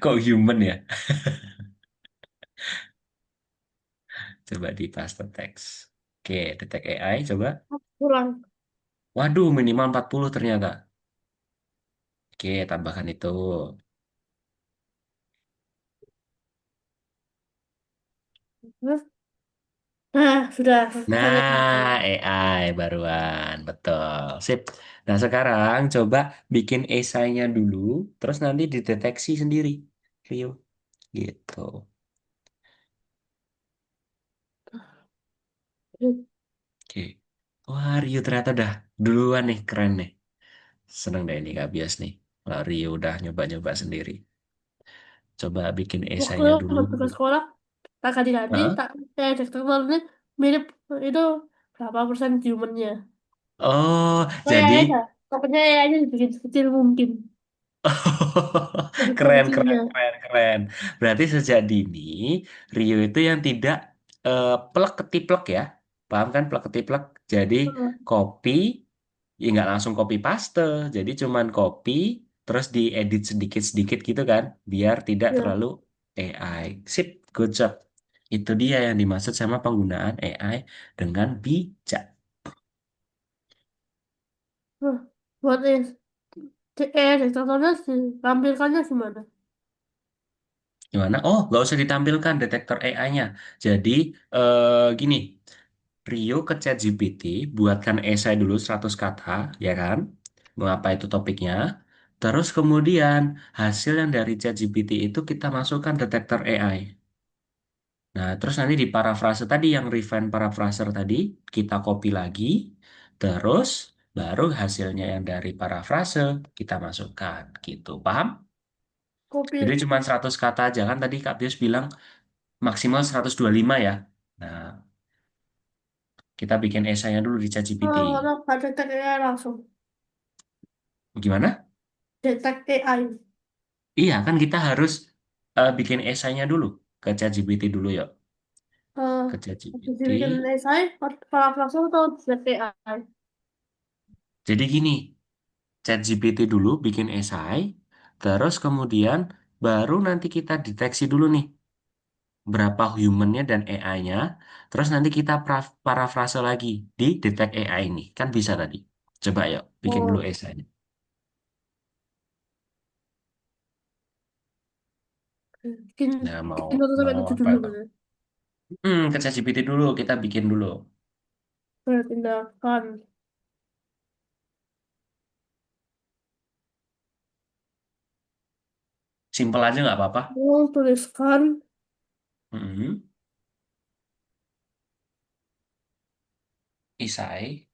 Kok human ya? Coba di paste text. Oke, detect AI, coba. Kurang. Waduh, minimal 40 ternyata. Oke, tambahkan itu. Terus, nah, sudah selesai Nah, kan. AI baruan, betul. Sip. Nah, sekarang coba bikin esainya dulu, terus nanti dideteksi sendiri. Rio, gitu. Oke. Wah, Rio ternyata udah duluan nih, keren nih. Seneng deh ini, gak bias nih. Wah, Rio udah nyoba-nyoba sendiri. Coba bikin Waktu esainya dulu. waktu ke sekolah, tak ganti-ganti, Hah? tak detektor ini mirip itu berapa persen humannya. Oh, Oh ya, ya, jadi Kak. Pokoknya AI-nya dibikin sekecil mungkin. Lebih keren, keren, kecilnya. keren, keren. Berarti sejak dini Rio itu yang tidak plek ketiplek ya. Paham kan plek ketiplek? Jadi Heeh. copy, ya nggak langsung copy paste. Jadi cuman copy, terus diedit sedikit-sedikit gitu kan, biar tidak Ya. terlalu AI. Sip, good job. Itu dia yang dimaksud sama penggunaan AI dengan bijak. Nah, buat detektornya sih, tampilkannya gimana? Gimana? Oh, nggak usah ditampilkan detektor AI-nya. Jadi, gini, Rio ke ChatGPT, buatkan esai dulu 100 kata, ya kan? Mengapa itu topiknya? Terus kemudian, hasil yang dari ChatGPT itu kita masukkan detektor AI. Nah, terus nanti di parafrase tadi, yang refine parafraser tadi, kita copy lagi, terus baru hasilnya yang dari parafrase kita masukkan, gitu. Paham? Jadi Kopi. cuma 100 kata aja kan tadi Kak Bius bilang maksimal 125 ya. Nah, kita bikin esainya dulu di ChatGPT. Kalau nggak detek AI langsung. Gimana? Detek AI. Iya, kan kita harus bikin esainya dulu ke ChatGPT dulu yuk. Eh, Ke habis ChatGPT. dibikin esai, para langsung atau detek AI? Jadi gini, ChatGPT dulu bikin esai, terus kemudian baru nanti kita deteksi dulu nih berapa humannya dan AI-nya, terus nanti kita parafrase lagi di detect AI ini. Kan bisa tadi. Coba yuk, bikin dulu Oh, esainya. bikin, Nah, mau bikin 1 sampai 7 apa dulu tuh? gitu. Ke ChatGPT dulu, kita bikin dulu. Bertindakan. Simple aja nggak apa-apa. Tuliskan Mm-mm. Isai.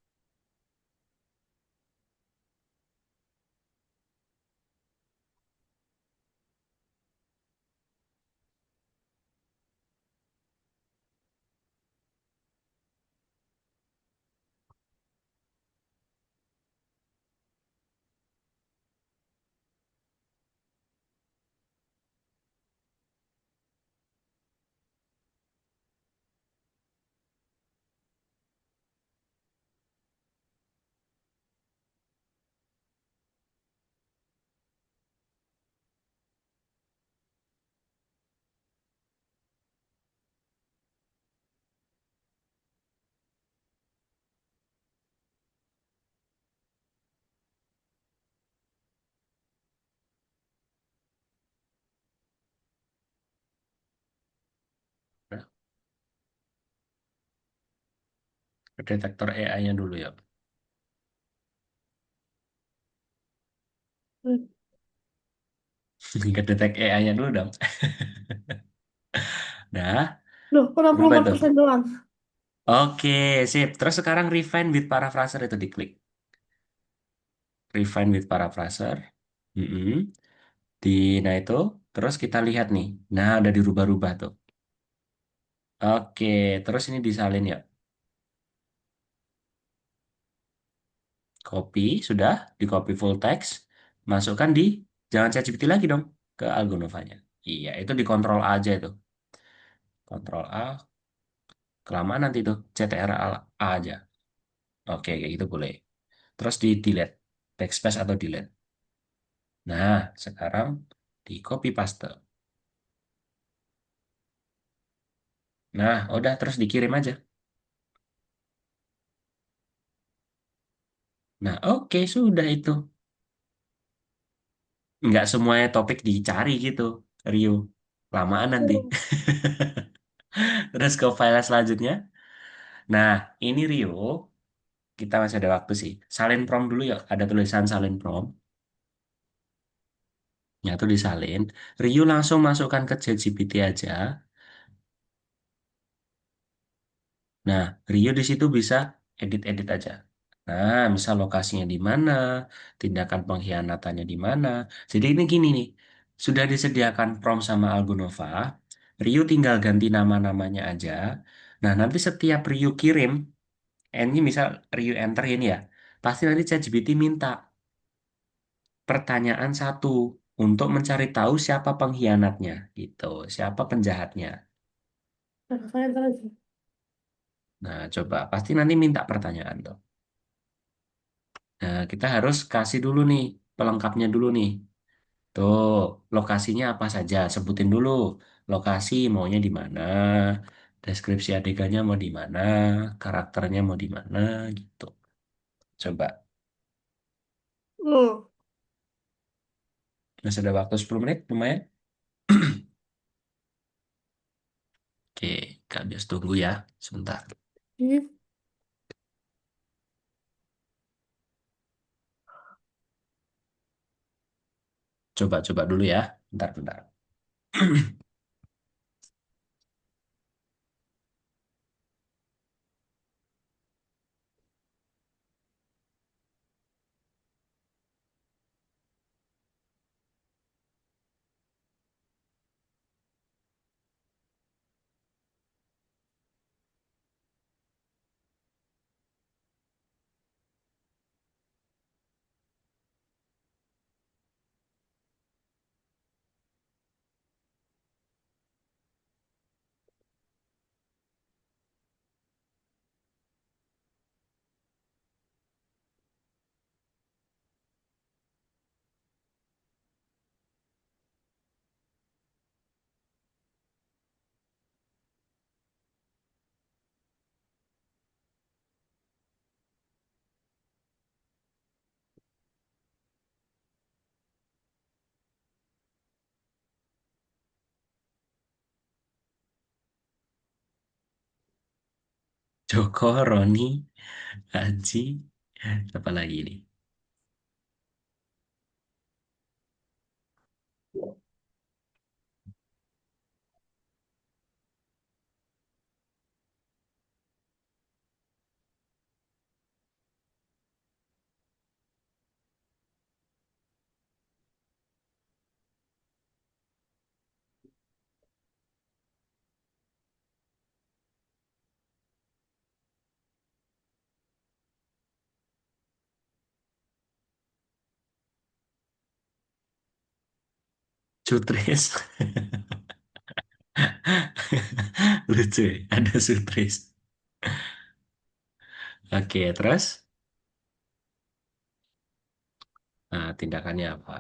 Nah, ke detektor AI-nya dulu ya. Ke detek AI-nya dulu dong. Nah, loh, berapa 64 tuh? persen doang. Oke, sip. Terus sekarang refine with paraphraser itu diklik. refine with paraphraser. Mm-mm. Di, nah itu, terus kita lihat nih. Nah, udah dirubah-rubah tuh. Oke, terus ini disalin ya. Copy, sudah, di copy full text. Masukkan di, jangan ChatGPT lagi dong, ke Algonovanya. Iya, itu dikontrol A aja itu. Kontrol A, kelamaan nanti tuh, CTRL A aja. Oke, kayak gitu boleh. Terus di delete, backspace atau delete. Nah, sekarang di copy paste. Nah, udah terus dikirim aja. Nah, oke, sudah itu. Nggak semuanya topik dicari gitu, Rio. Lamaan nanti. Hmm. Terus ke file selanjutnya. Nah, ini Rio, kita masih ada waktu sih. Salin prompt dulu ya. Ada tulisan salin prompt. Ya, itu disalin. Rio langsung masukkan ke ChatGPT aja. Nah, Rio di situ bisa edit-edit aja. Nah, misal lokasinya di mana, tindakan pengkhianatannya di mana. Jadi ini gini nih, sudah disediakan prompt sama Algonova, Rio tinggal ganti nama-namanya aja. Nah, nanti setiap Rio kirim, ini misal Rio enter ini ya, pasti nanti ChatGPT minta pertanyaan satu untuk mencari tahu siapa pengkhianatnya, gitu, siapa penjahatnya. Nah, saya ntar aja. Nah, coba pasti nanti minta pertanyaan tuh. Nah, kita harus kasih dulu nih pelengkapnya dulu nih. Tuh, lokasinya apa saja? Sebutin dulu. Lokasi maunya di mana, deskripsi adegannya mau di mana, karakternya mau di mana gitu. Coba. Hmm. Masih ada waktu 10 menit, lumayan. Oke, Kak Bias tunggu ya, sebentar. Ih, Coba dulu ya. Bentar. Joko, Roni, Haji, apa lagi nih? Sutris. Lucu ya, ada Sutris. Oke, terus? Nah, tindakannya apa?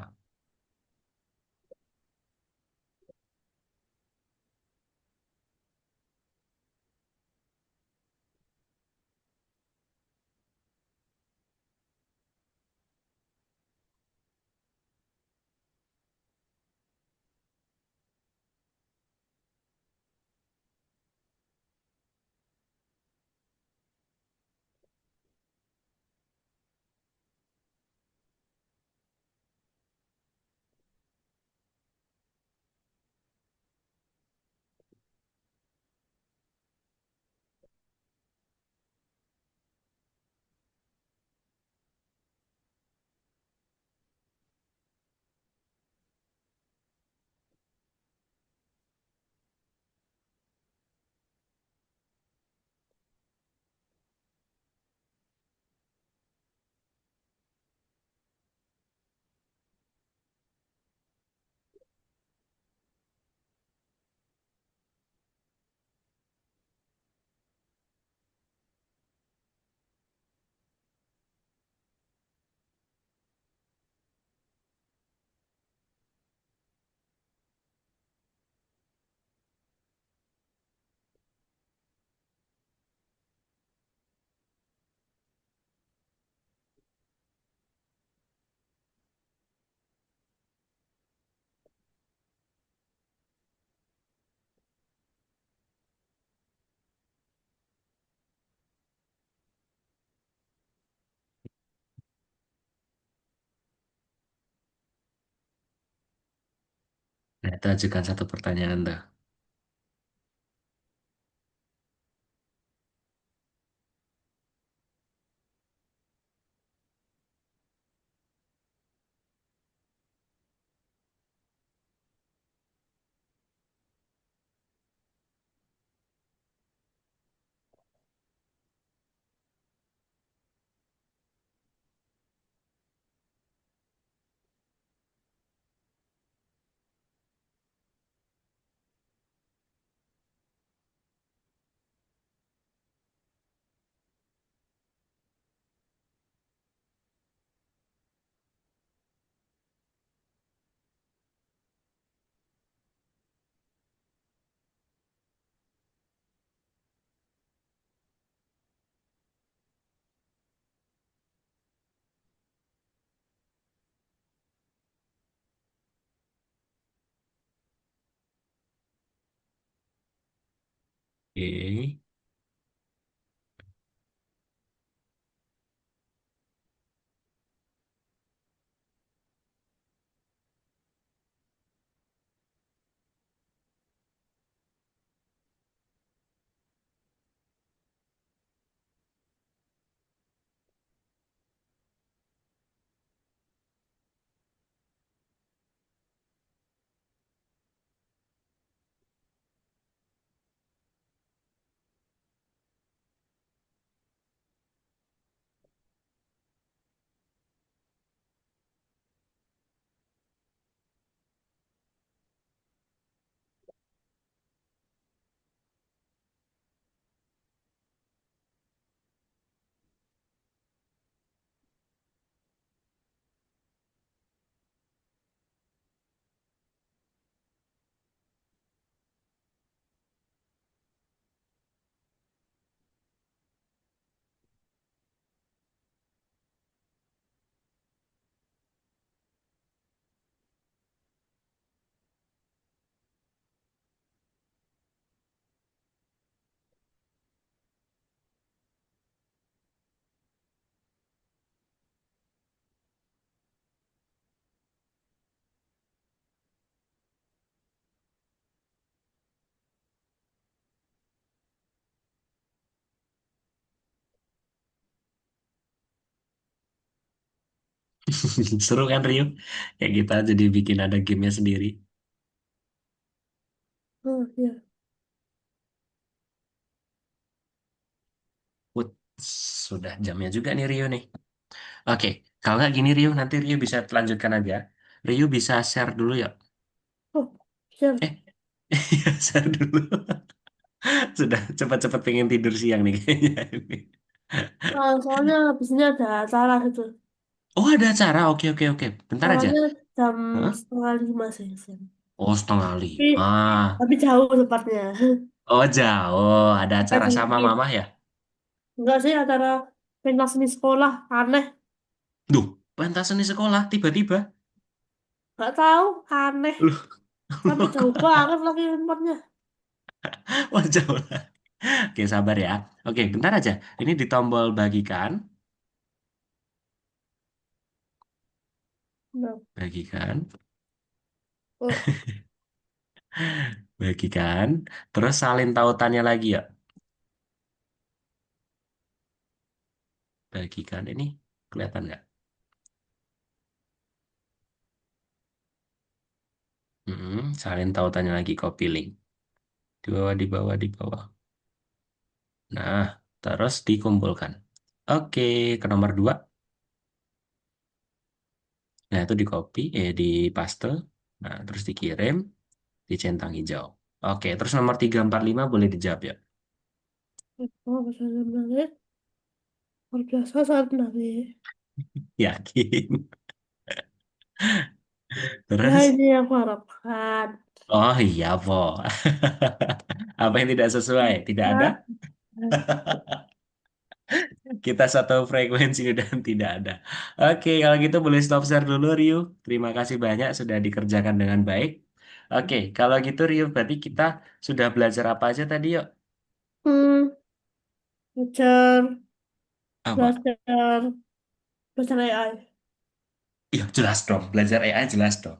Nah, itu ajukan satu pertanyaan tuh. Oke. Seru kan Rio? Kayak kita jadi bikin ada gamenya sendiri. Oh, iya. Put, sudah jamnya juga nih Rio nih. Oke, kalau nggak gini Rio, nanti Rio bisa lanjutkan aja. Rio bisa share dulu ya. Oh, siap. Eh, share dulu. Sudah cepat-cepat pengen tidur siang nih kayaknya. Soalnya habis ini ada acara gitu. Oh, ada acara. Oke, oke, oke. Bentar aja. Acaranya jam Hah? 4:30 sih, siang. Oh, setengah Tapi, lima. tapi jauh tempatnya. Oh, jauh. Ada Agak acara sama sedikit. mama ya? Enggak sih, acara pentas seni sekolah. Aneh. Duh, pentas seni sekolah tiba-tiba. Nggak tahu, aneh. Loh, Tapi jauh banget lagi tempatnya. wah jauh lah. Oke, sabar ya. Oke, bentar aja. Ini di tombol bagikan. Nah, Bagikan. oh, Bagikan. Terus salin tautannya lagi ya. Bagikan ini. Kelihatan nggak? Salin tautannya lagi. Copy link. Di bawah, di bawah, di bawah. Nah, terus dikumpulkan. Oke, ke nomor 2. Nah, itu di copy, di paste. Nah, terus dikirim, dicentang hijau. Oke, terus nomor 3, 4, 5 boleh dijawab ya. oh, bisa menarik. Luar biasa saat menarik. Yakin. Ya, Terus, ini yang aku harapkan. oh iya, Po. Apa yang tidak sesuai? Tidak ada? Nah, Kita satu frekuensi dan tidak ada. Oke, kalau gitu boleh stop share dulu, Ryu. Terima kasih banyak sudah dikerjakan dengan baik. Oke, kalau gitu Ryu, berarti kita sudah belajar apa aja tadi, yuk? hmm, belajar, Apa? belajar, belajar AI. Iya, jelas dong. Belajar AI jelas dong.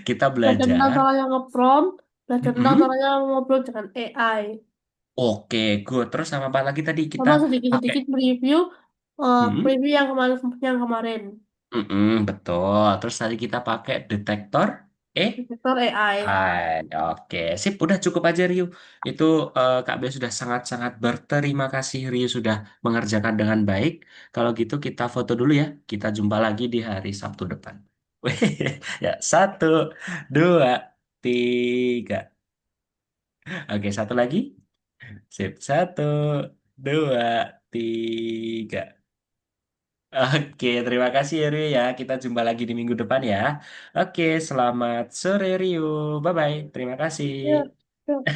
Kita Belajar tentang belajar. caranya nge-prompt, belajar tentang Mm-mm. caranya ngobrol dengan AI, Oke, good. Terus sama apa lagi tadi kita sama pakai? sedikit-sedikit Mm-mm. preview yang kemarin, Mm-mm, betul. Terus tadi kita pakai detektor eh detektor AI. Oke, sip. Udah cukup aja Rio. Itu Kak Bea sudah sangat-sangat berterima kasih Rio sudah mengerjakan dengan baik. Kalau gitu kita foto dulu ya. Kita jumpa lagi di hari Sabtu depan. Wih, ya, satu, dua, tiga. Oke, satu lagi. Sip, satu, dua, tiga. Oke, terima kasih ya Rio ya. Kita jumpa lagi di minggu depan ya. Oke, selamat sore Rio. Bye-bye. Terima kasih. Ya, ya.